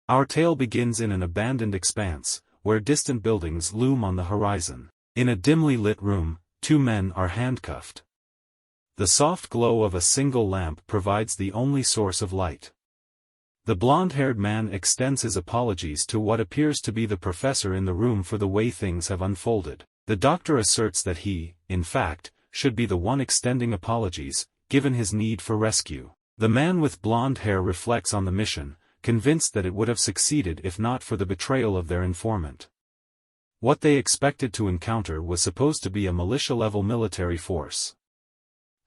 Our tale begins in an abandoned expanse, where distant buildings loom on the horizon. In a dimly lit room, two men are handcuffed. The soft glow of a single lamp provides the only source of light. The blonde-haired man extends his apologies to what appears to be the professor in the room for the way things have unfolded. The doctor asserts that he, in fact, should be the one extending apologies, given his need for rescue. The man with blonde hair reflects on the mission, convinced that it would have succeeded if not for the betrayal of their informant. What they expected to encounter was supposed to be a militia-level military force.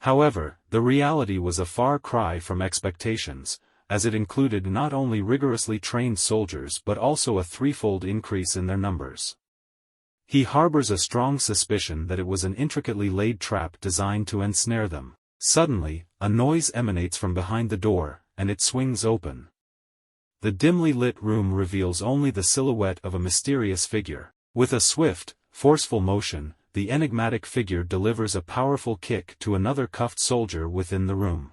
However, the reality was a far cry from expectations, as it included not only rigorously trained soldiers but also a threefold increase in their numbers. He harbors a strong suspicion that it was an intricately laid trap designed to ensnare them. Suddenly, a noise emanates from behind the door, and it swings open. The dimly lit room reveals only the silhouette of a mysterious figure. With a swift, forceful motion, the enigmatic figure delivers a powerful kick to another cuffed soldier within the room.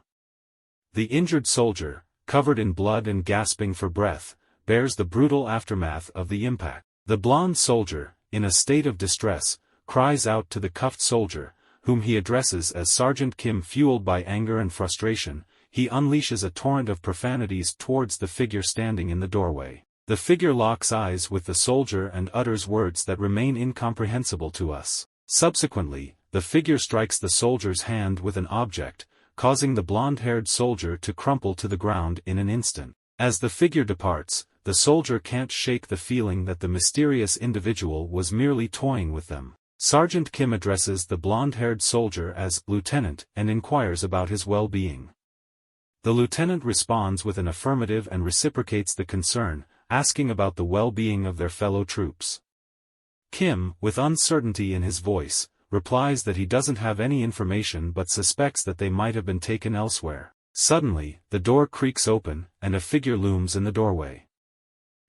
The injured soldier, covered in blood and gasping for breath, bears the brutal aftermath of the impact. The blonde soldier, in a state of distress, cries out to the cuffed soldier, whom he addresses as Sergeant Kim. Fueled by anger and frustration, he unleashes a torrent of profanities towards the figure standing in the doorway. The figure locks eyes with the soldier and utters words that remain incomprehensible to us. Subsequently, the figure strikes the soldier's hand with an object, causing the blonde-haired soldier to crumple to the ground in an instant. As the figure departs, the soldier can't shake the feeling that the mysterious individual was merely toying with them. Sergeant Kim addresses the blonde-haired soldier as Lieutenant and inquires about his well-being. The lieutenant responds with an affirmative and reciprocates the concern, asking about the well-being of their fellow troops. Kim, with uncertainty in his voice, replies that he doesn't have any information but suspects that they might have been taken elsewhere. Suddenly, the door creaks open, and a figure looms in the doorway.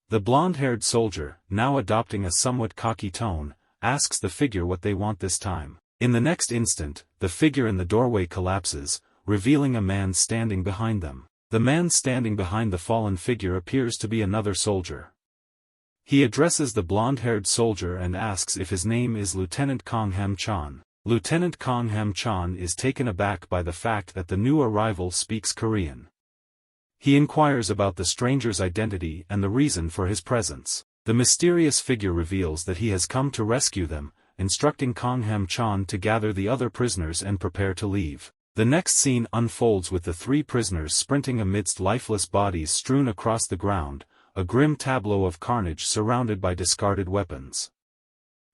The blonde-haired soldier, now adopting a somewhat cocky tone, asks the figure what they want this time. In the next instant, the figure in the doorway collapses, revealing a man standing behind them. The man standing behind the fallen figure appears to be another soldier. He addresses the blonde-haired soldier and asks if his name is Lieutenant Kong Ham Chan. Lieutenant Kong Ham Chan is taken aback by the fact that the new arrival speaks Korean. He inquires about the stranger's identity and the reason for his presence. The mysterious figure reveals that he has come to rescue them, instructing Kong Ham Chan to gather the other prisoners and prepare to leave. The next scene unfolds with the three prisoners sprinting amidst lifeless bodies strewn across the ground, a grim tableau of carnage surrounded by discarded weapons.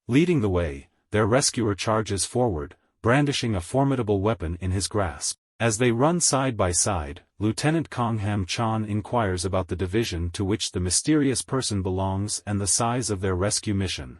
Leading the way, their rescuer charges forward, brandishing a formidable weapon in his grasp. As they run side by side, Lieutenant Kong Ham Chan inquires about the division to which the mysterious person belongs and the size of their rescue mission.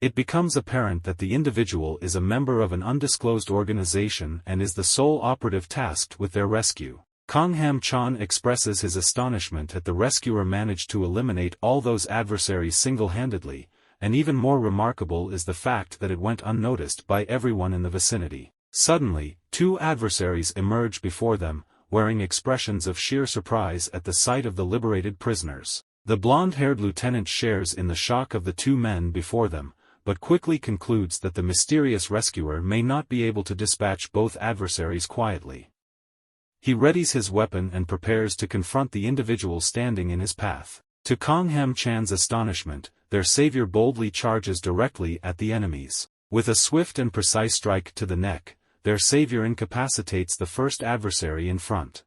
It becomes apparent that the individual is a member of an undisclosed organization and is the sole operative tasked with their rescue. Kong Ham Chan expresses his astonishment at the rescuer managed to eliminate all those adversaries single-handedly, and even more remarkable is the fact that it went unnoticed by everyone in the vicinity. Suddenly, two adversaries emerge before them, wearing expressions of sheer surprise at the sight of the liberated prisoners. The blonde-haired lieutenant shares in the shock of the two men before them, but quickly concludes that the mysterious rescuer may not be able to dispatch both adversaries quietly. He readies his weapon and prepares to confront the individual standing in his path. To Kong Ham Chan's astonishment, their savior boldly charges directly at the enemies. With a swift and precise strike to the neck, their savior incapacitates the first adversary in front.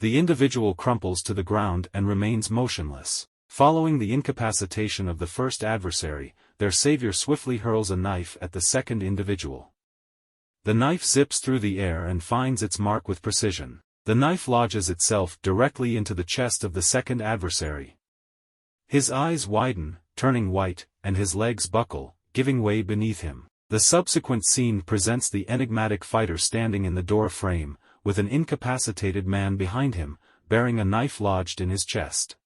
The individual crumples to the ground and remains motionless. Following the incapacitation of the first adversary, their savior swiftly hurls a knife at the second individual. The knife zips through the air and finds its mark with precision. The knife lodges itself directly into the chest of the second adversary. His eyes widen, turning white, and his legs buckle, giving way beneath him. The subsequent scene presents the enigmatic fighter standing in the door frame, with an incapacitated man behind him, bearing a knife lodged in his chest.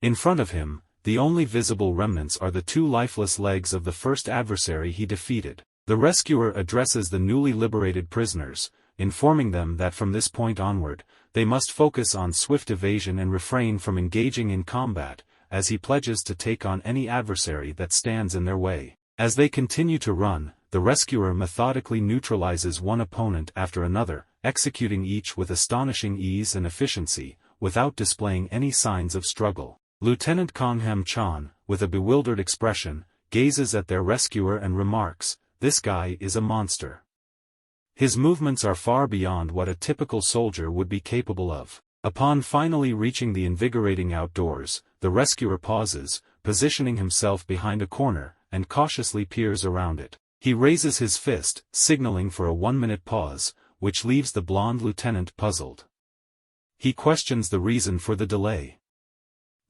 In front of him, the only visible remnants are the two lifeless legs of the first adversary he defeated. The rescuer addresses the newly liberated prisoners, informing them that from this point onward, they must focus on swift evasion and refrain from engaging in combat, as he pledges to take on any adversary that stands in their way. As they continue to run, the rescuer methodically neutralizes one opponent after another, executing each with astonishing ease and efficiency, without displaying any signs of struggle. Lieutenant Kongham Chan, with a bewildered expression, gazes at their rescuer and remarks, "This guy is a monster. His movements are far beyond what a typical soldier would be capable of." Upon finally reaching the invigorating outdoors, the rescuer pauses, positioning himself behind a corner, and cautiously peers around it. He raises his fist, signaling for a 1-minute pause, which leaves the blonde lieutenant puzzled. He questions the reason for the delay.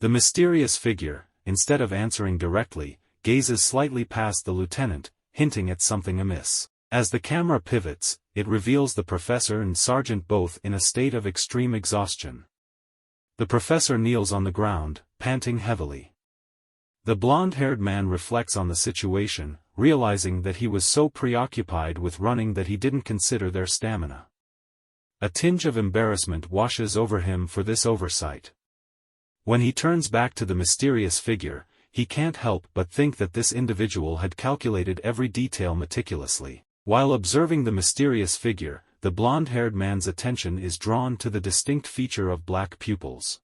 The mysterious figure, instead of answering directly, gazes slightly past the lieutenant, hinting at something amiss. As the camera pivots, it reveals the professor and sergeant both in a state of extreme exhaustion. The professor kneels on the ground, panting heavily. The blonde-haired man reflects on the situation, realizing that he was so preoccupied with running that he didn't consider their stamina. A tinge of embarrassment washes over him for this oversight. When he turns back to the mysterious figure, he can't help but think that this individual had calculated every detail meticulously. While observing the mysterious figure, the blonde-haired man's attention is drawn to the distinct feature of black pupils.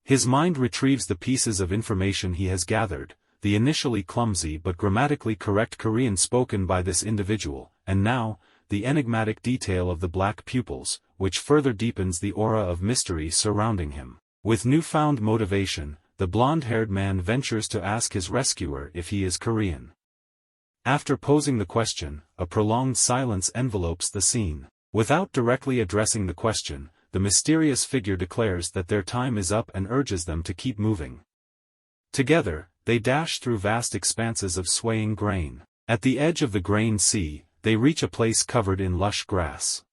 His mind retrieves the pieces of information he has gathered, the initially clumsy but grammatically correct Korean spoken by this individual, and now, the enigmatic detail of the black pupils, which further deepens the aura of mystery surrounding him. With newfound motivation, the blonde-haired man ventures to ask his rescuer if he is Korean. After posing the question, a prolonged silence envelopes the scene. Without directly addressing the question, the mysterious figure declares that their time is up and urges them to keep moving. Together, they dash through vast expanses of swaying grain. At the edge of the grain sea, they reach a place covered in lush grass.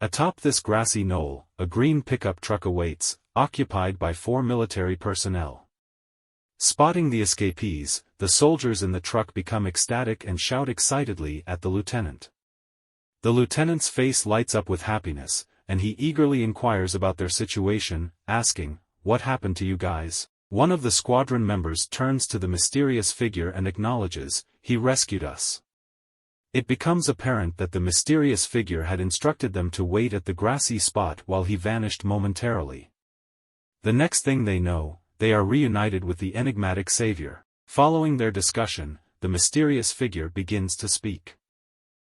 Atop this grassy knoll, a green pickup truck awaits, occupied by 4 military personnel. Spotting the escapees, the soldiers in the truck become ecstatic and shout excitedly at the lieutenant. The lieutenant's face lights up with happiness, and he eagerly inquires about their situation, asking, "What happened to you guys?" One of the squadron members turns to the mysterious figure and acknowledges, "He rescued us." It becomes apparent that the mysterious figure had instructed them to wait at the grassy spot while he vanished momentarily. The next thing they know, they are reunited with the enigmatic savior. Following their discussion, the mysterious figure begins to speak.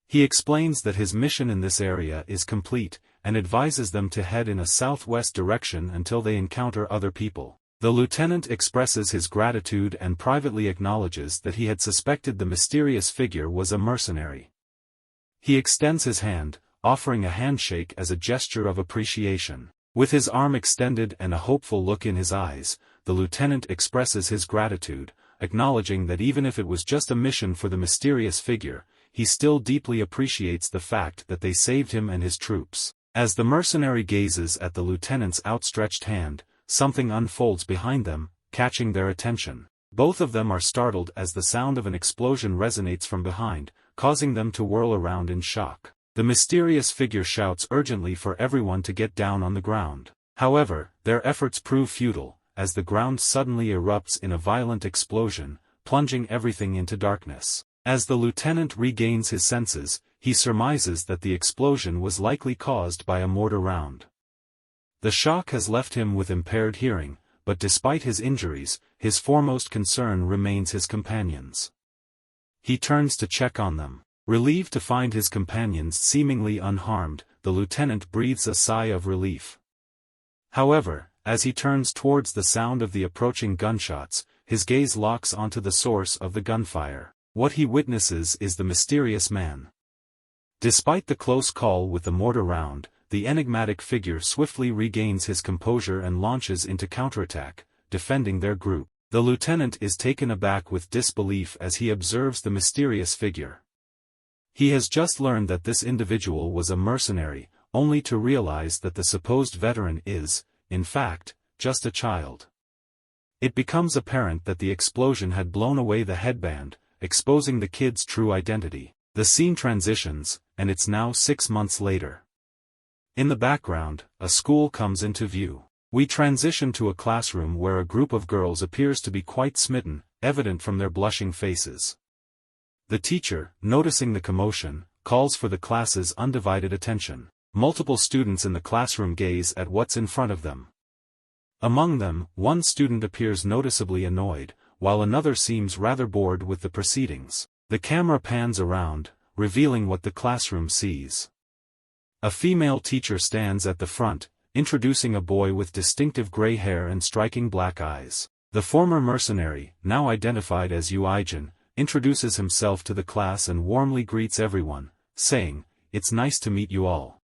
He explains that his mission in this area is complete, and advises them to head in a southwest direction until they encounter other people. The lieutenant expresses his gratitude and privately acknowledges that he had suspected the mysterious figure was a mercenary. He extends his hand, offering a handshake as a gesture of appreciation. With his arm extended and a hopeful look in his eyes, the lieutenant expresses his gratitude, acknowledging that even if it was just a mission for the mysterious figure, he still deeply appreciates the fact that they saved him and his troops. As the mercenary gazes at the lieutenant's outstretched hand, something unfolds behind them, catching their attention. Both of them are startled as the sound of an explosion resonates from behind, causing them to whirl around in shock. The mysterious figure shouts urgently for everyone to get down on the ground. However, their efforts prove futile, as the ground suddenly erupts in a violent explosion, plunging everything into darkness. As the lieutenant regains his senses, he surmises that the explosion was likely caused by a mortar round. The shock has left him with impaired hearing, but despite his injuries, his foremost concern remains his companions. He turns to check on them. Relieved to find his companions seemingly unharmed, the lieutenant breathes a sigh of relief. However, as he turns towards the sound of the approaching gunshots, his gaze locks onto the source of the gunfire. What he witnesses is the mysterious man. Despite the close call with the mortar round, the enigmatic figure swiftly regains his composure and launches into counterattack, defending their group. The lieutenant is taken aback with disbelief as he observes the mysterious figure. He has just learned that this individual was a mercenary, only to realize that the supposed veteran is, in fact, just a child. It becomes apparent that the explosion had blown away the headband, exposing the kid's true identity. The scene transitions, and it's now 6 months later. In the background, a school comes into view. We transition to a classroom where a group of girls appears to be quite smitten, evident from their blushing faces. The teacher, noticing the commotion, calls for the class's undivided attention. Multiple students in the classroom gaze at what's in front of them. Among them, one student appears noticeably annoyed, while another seems rather bored with the proceedings. The camera pans around, revealing what the classroom sees. A female teacher stands at the front, introducing a boy with distinctive gray hair and striking black eyes. The former mercenary, now identified as Ijin, introduces himself to the class and warmly greets everyone, saying, "It's nice to meet you all."